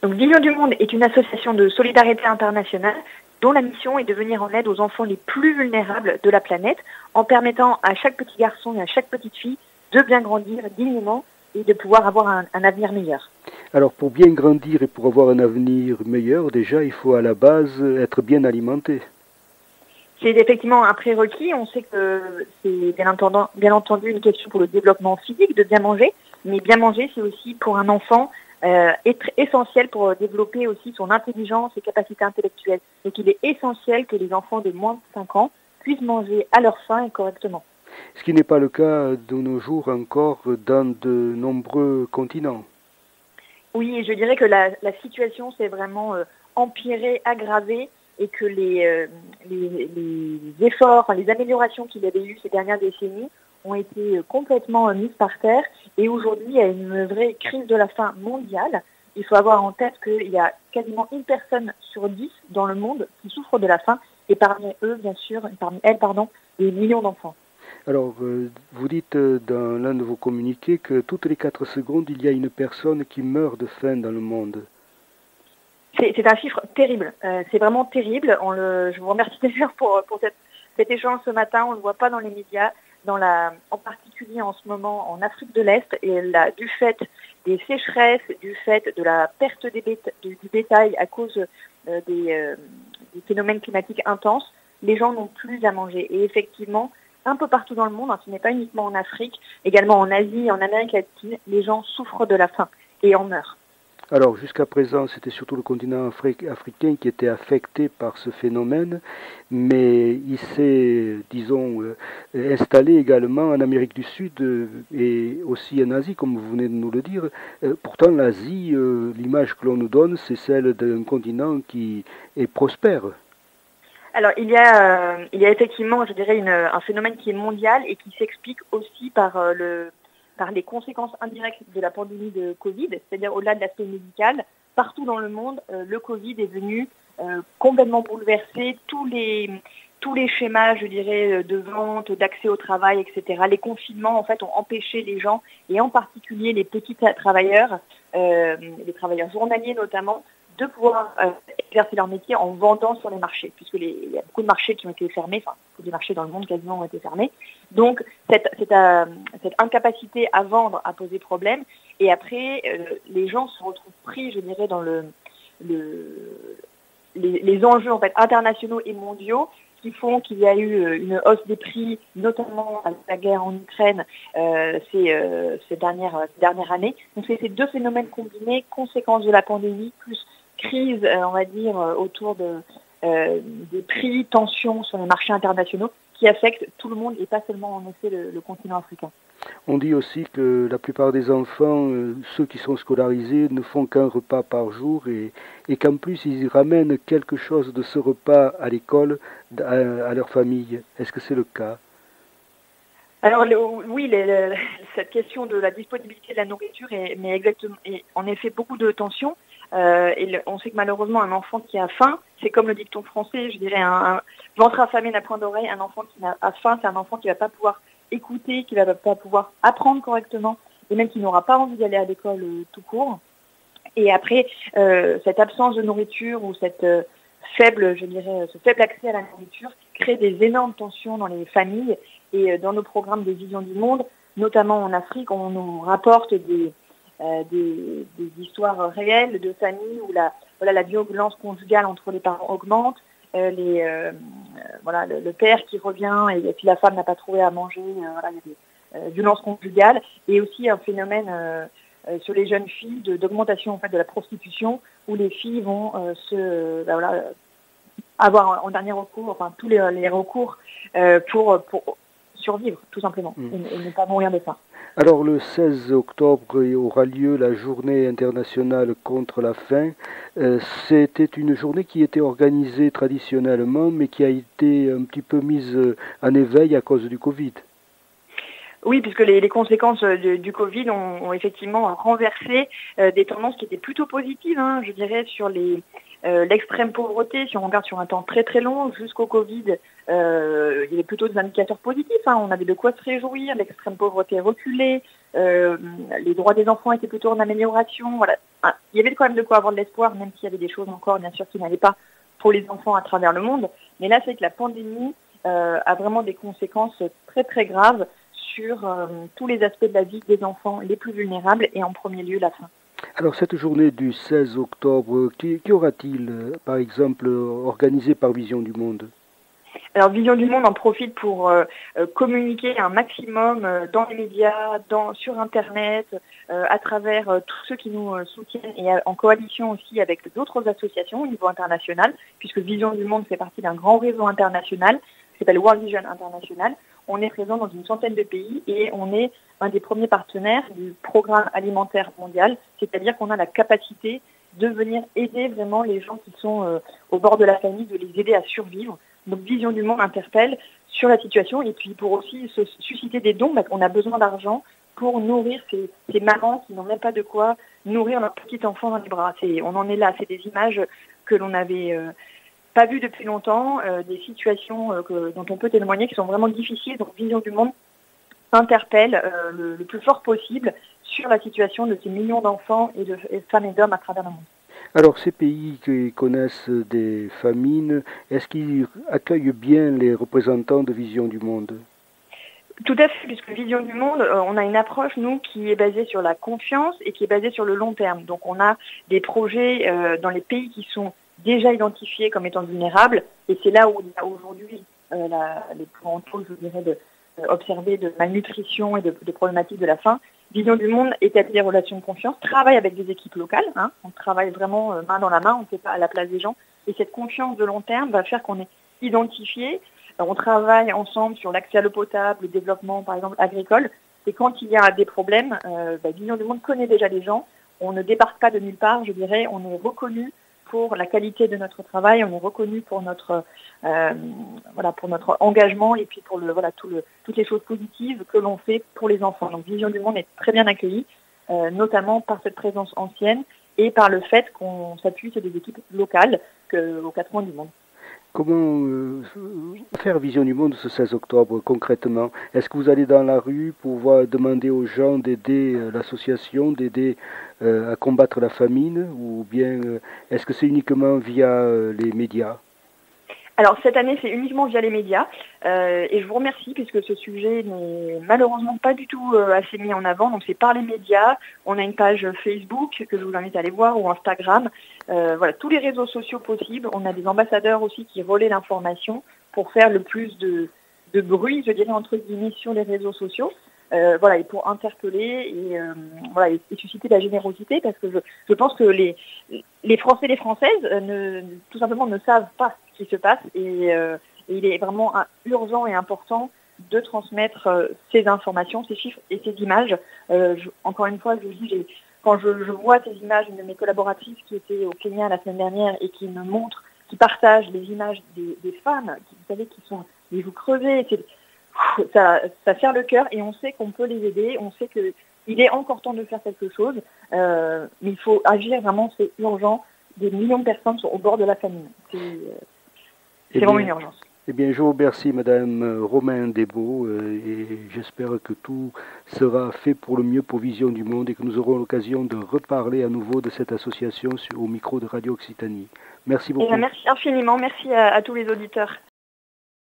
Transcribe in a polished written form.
Donc Vision du Monde est une association de solidarité internationale dont la mission est de venir en aide aux enfants les plus vulnérables de la planète en permettant à chaque petit garçon et à chaque petite fille de bien grandir dignement et de pouvoir avoir un avenir meilleur. Alors pour bien grandir et pour avoir un avenir meilleur, déjà il faut à la base être bien alimenté. C'est effectivement un prérequis. On sait que c'est bien entendu une question pour le développement physique de bien manger, mais bien manger c'est aussi pour un enfant être essentiel pour développer aussi son intelligence et capacités intellectuelles. Donc il est essentiel que les enfants de moins de 5 ans puissent manger à leur faim et correctement. Ce qui n'est pas le cas de nos jours encore dans de nombreux continents. Oui, je dirais que la situation s'est vraiment empirée, aggravée, et que les efforts, les améliorations qu'il y avait eu ces dernières décennies ont été complètement mises par terre. Et aujourd'hui, il y a une vraie crise de la faim mondiale. Il faut avoir en tête qu'il y a quasiment une personne sur 10 dans le monde qui souffre de la faim, et parmi elles, des millions d'enfants. Alors, vous dites dans l'un de vos communiqués que toutes les 4 secondes, il y a une personne qui meurt de faim dans le monde. C'est un chiffre terrible. C'est vraiment terrible. Je vous remercie d'ailleurs pour cet échange ce matin. On ne le voit pas dans les médias, en particulier en ce moment en Afrique de l'Est. Et là, du fait des sécheresses, du fait de la perte du bétail à cause des phénomènes climatiques intenses, les gens n'ont plus à manger. Et effectivement, un peu partout dans le monde, ce n'est pas uniquement en Afrique, également en Asie, en Amérique latine, les gens souffrent de la faim et en meurent. Alors, jusqu'à présent, c'était surtout le continent africain qui était affecté par ce phénomène, mais il s'est, disons, installé également en Amérique du Sud et aussi en Asie, comme vous venez de nous le dire. Pourtant, l'Asie, l'image que l'on nous donne, c'est celle d'un continent qui est prospère. Alors, il y a effectivement, je dirais, un phénomène qui est mondial et qui s'explique aussi par les conséquences indirectes de la pandémie de Covid, c'est-à-dire au-delà de l'aspect médical. Partout dans le monde, le Covid est venu complètement bouleverser tous les schémas, je dirais, de vente, d'accès au travail, etc. Les confinements, en fait, ont empêché les gens, et en particulier les petits travailleurs, les travailleurs journaliers notamment, de pouvoir exercer leur métier en vendant sur les marchés, puisqu'il y a beaucoup de marchés qui ont été fermés, enfin, tous les marchés dans le monde quasiment ont été fermés. Donc, cette incapacité à vendre a posé problème, et après, les gens se retrouvent pris, je dirais, dans les enjeux en fait, internationaux et mondiaux qui font qu'il y a eu une hausse des prix, notamment avec la guerre en Ukraine ces dernières années. Donc, c'est ces deux phénomènes combinés, conséquences de la pandémie, plus crise, on va dire, autour des prix, tensions sur les marchés internationaux qui affectent tout le monde et pas seulement en effet le continent africain. On dit aussi que la plupart des enfants, ceux qui sont scolarisés, ne font qu'un repas par jour et qu'en plus ils ramènent quelque chose de ce repas à l'école, à leur famille. Est-ce que c'est le cas ? Alors oui, cette question de la disponibilité de la nourriture met exactement, et en effet beaucoup de tensions. On sait que malheureusement un enfant qui a faim, c'est comme le dicton français, je dirais un ventre affamé n'a point d'oreille. Un enfant qui a faim, c'est un enfant qui va pas pouvoir écouter, qui va pas pouvoir apprendre correctement, et même qui n'aura pas envie d'aller à l'école tout court. Et après, cette absence de nourriture ou ce faible accès à la nourriture crée des énormes tensions dans les familles. Et dans nos programmes de Vision du Monde, notamment en Afrique, on nous rapporte des histoires réelles de familles où la violence conjugale entre les parents augmente, le père qui revient et puis la femme n'a pas trouvé à manger, il y a des violences conjugales, et aussi un phénomène sur les jeunes filles d'augmentation en fait de la prostitution, où les filles vont avoir en dernier recours, enfin tous les recours pour survivre tout simplement et ne pas mourir de faim. Alors le 16 octobre aura lieu la journée internationale contre la faim. C'était une journée qui était organisée traditionnellement mais qui a été un petit peu mise en éveil à cause du Covid. Oui, puisque les conséquences du Covid ont effectivement renversé des tendances qui étaient plutôt positives, je dirais, sur les L'extrême pauvreté, si on regarde sur un temps très très long, jusqu'au Covid, il y avait plutôt des indicateurs positifs. On avait de quoi se réjouir, l'extrême pauvreté reculait, les droits des enfants étaient plutôt en amélioration. Voilà. Il y avait quand même de quoi avoir de l'espoir, même s'il y avait des choses encore, bien sûr, qui n'allaient pas pour les enfants à travers le monde. Mais là, c'est que la pandémie a vraiment des conséquences très très graves sur tous les aspects de la vie des enfants les plus vulnérables et en premier lieu la faim. Alors cette journée du 16 octobre, qui aura-t-il par exemple organisé par Vision du Monde? Alors Vision du Monde en profite pour communiquer un maximum dans les médias, sur Internet, à travers tous ceux qui nous soutiennent et en coalition aussi avec d'autres associations au niveau international, puisque Vision du Monde fait partie d'un grand réseau international qui s'appelle World Vision International. On est présent dans une centaine de pays et on est un des premiers partenaires du programme alimentaire mondial, c'est-à-dire qu'on a la capacité de venir aider vraiment les gens qui sont au bord de la famine, de les aider à survivre. Donc Vision du Monde interpelle sur la situation et puis pour aussi susciter des dons, on a besoin d'argent pour nourrir ces mamans qui n'ont même pas de quoi nourrir leur petit enfant dans les bras. On en est là, c'est des images que l'on n'avait pas vues depuis longtemps, des situations dont on peut témoigner qui sont vraiment difficiles. Donc Vision du Monde interpelle le plus fort possible sur la situation de ces millions d'enfants et de femmes et d'hommes à travers le monde. Alors ces pays qui connaissent des famines, est-ce qu'ils accueillent bien les représentants de Vision du Monde? Tout à fait, puisque Vision du Monde, on a une approche, nous, qui est basée sur la confiance et qui est basée sur le long terme. Donc on a des projets dans les pays qui sont déjà identifiés comme étant vulnérables, et c'est là où il y a aujourd'hui les plus grands taux, je dirais, observés de malnutrition et de problématiques de la faim. Vision du Monde établit des relations de confiance, travaille avec des équipes locales, on travaille vraiment main dans la main, on ne fait pas à la place des gens, et cette confiance de long terme va faire qu'on est identifié. On travaille ensemble sur l'accès à l'eau potable, le développement par exemple agricole, et quand il y a des problèmes, Vision du Monde connaît déjà les gens, on ne débarque pas de nulle part, je dirais, on est reconnu pour la qualité de notre travail, on est reconnu pour notre pour notre engagement et puis pour toutes les choses positives que l'on fait pour les enfants. Donc Vision du Monde est très bien accueillie, notamment par cette présence ancienne et par le fait qu'on s'appuie sur des équipes locales aux 4 coins du monde. Comment faire Vision du Monde ce 16 octobre concrètement? Est-ce que vous allez dans la rue pour demander aux gens d'aider l'association, d'aider à combattre la famine, ou bien est-ce que c'est uniquement via les médias? Alors cette année, c'est uniquement via les médias et je vous remercie puisque ce sujet n'est malheureusement pas du tout assez mis en avant. Donc c'est par les médias. On a une page Facebook que je vous invite à aller voir ou Instagram. Tous les réseaux sociaux possibles. On a des ambassadeurs aussi qui relaient l'information pour faire le plus de bruit, je dirais entre guillemets, sur les réseaux sociaux. Et pour interpeller et susciter de la générosité parce que je pense que les Français et les Françaises tout simplement ne savent pas ce qui se passe et il est vraiment urgent et important de transmettre ces informations, ces chiffres et ces images. Encore une fois, je vous dis, quand je vois ces images, une de mes collaboratrices qui était au Kenya la semaine dernière et qui me montre, qui partage les images des femmes, vous savez, qui sont les joues creusées, ça serre le cœur et on sait qu'on peut les aider, on sait qu'il est encore temps de faire quelque chose, mais il faut agir vraiment, c'est urgent. Des millions de personnes sont au bord de la famine. C'est vraiment une urgence. Eh bien, je vous remercie, Madame Romain Desbeaux, et j'espère que tout sera fait pour le mieux pour Vision du Monde et que nous aurons l'occasion de reparler à nouveau de cette association au micro de Radio Occitanie. Merci beaucoup. Merci infiniment, merci à tous les auditeurs.